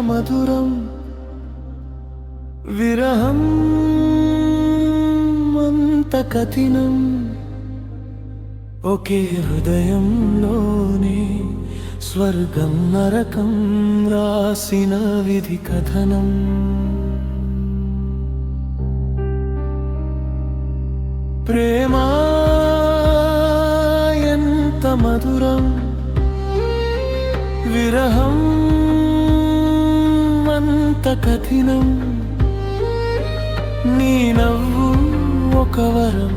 మధురం విరహం అంత కఠినం ఒకే హృదయంలోనే స్వర్గం నరకం రాసిన విధి కథనం ప్రేమ ఎంత మధురం విరహం అంత కఠినం నీ నవ్వు ఒక వరం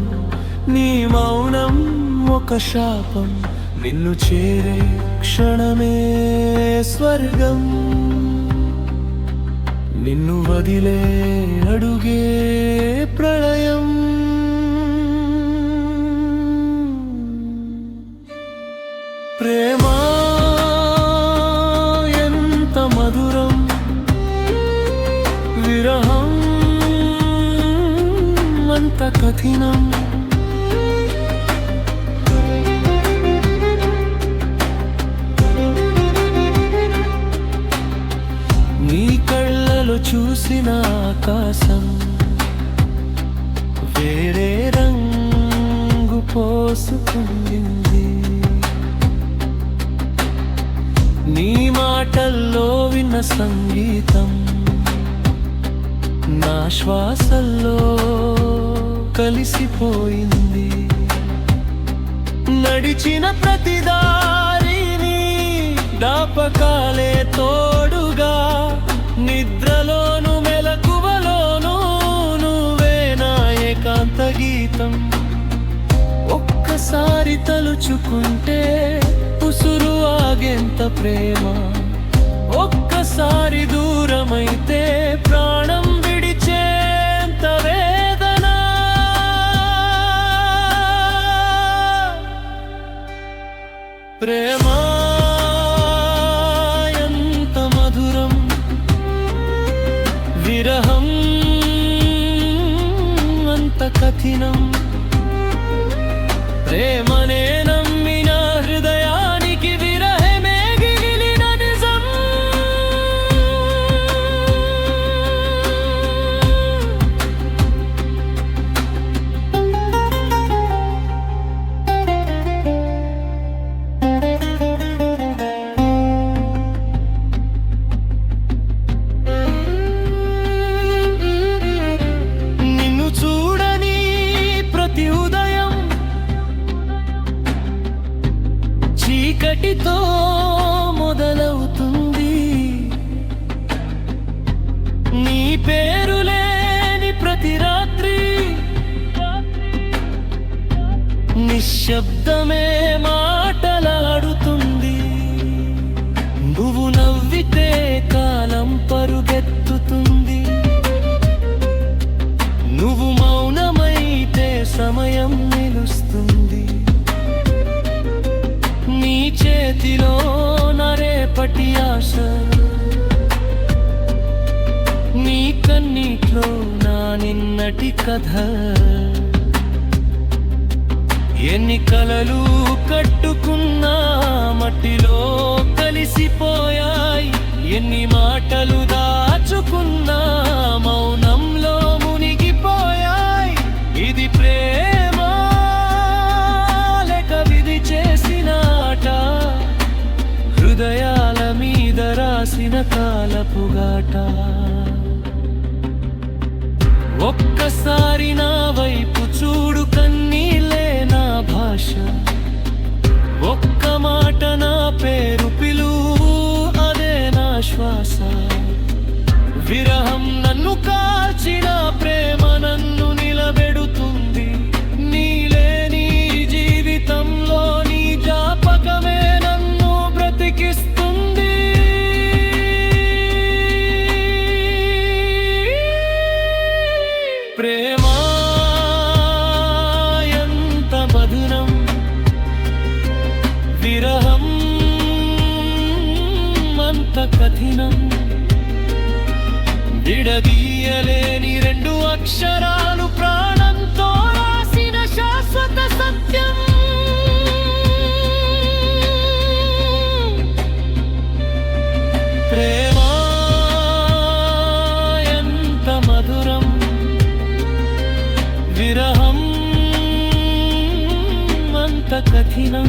నీ మౌనం ఒక శాపం నిన్ను చేరే క్షణమే స్వర్గం నిన్ను వదిలే అడుగే ప్రళయం ప్రేమ ఎంత మధురం విరహం అంత కఠినం నీ కళ్ళలో చూసిన ఆకాశం వేరే రంగు పోసుకుంది నీ మాటల్లో విన్న సంగీతం నా శ్వాసల్లో కలిసిపోయింది నడిచిన ప్రతి దారిని జ్ఞాపకాలే తోడుగా నిద్రలోను మెలకువలోను నువ్వే నా ఏకాంత గీతం ఒక్కసారి తలుచుకుంటే ఉసురు ఆగేంత ప్రేమ ఒక్కసారి దూరమైతే ప్రాణం విడిచేంత వేదన ప్రేమ ఎంత మధురం విరహం అంత కఠినం ప్రేమనే నమ్మిన హృదయానికి విరహమే గిలిన నిజం నిన్ను చూడని ప్రతి ఉదయం చీకటితో మొదలవుతుంది నీ పేరు లేని ప్రతి రాత్రి నిశ్శబ్దమే మాటలాడుతుంది నువ్వు నవ్వితే కాలం పరుగెత్తుతుంది నువ్వు మౌనమైతే సమయం నిలుస్తుంది నీ చేతిలో నరేపటి ఆశ నీ కన్నీట్లో నా నిన్నటి కథ ఎన్ని కలలు కట్టుకున్నా మట్టిలో కలిసిపోయాయి ఎన్ని మాటలు దాచుకున్నా మౌనంలో మునిగిపోయాయి ఇది ప్రేమ లేక విధి చేసిన ఆట హృదయాల మీద రాసిన కాలపుగాట ఒక్కసారి నా వైపు చూడు కన్నీళ్ళే నా భాష ఒక్క మాట నా పేరు పిలువు అదే నా శ్వాస విరహం నన్ను కాల్చిన ప్రేమ నన్ను నిలబెడుతుంది నీలేని జీవితంలో నీ జ్ఞాపకమే నన్ను బ్రతికిస్తుంది ప్రేమ ఎంత మధురం విరహం అంత కఠినం విడదీయలేని రెండు అక్షరాలు ప్రాణంతో రాసిన శాశ్వత సత్యం ప్రేమ కఠినం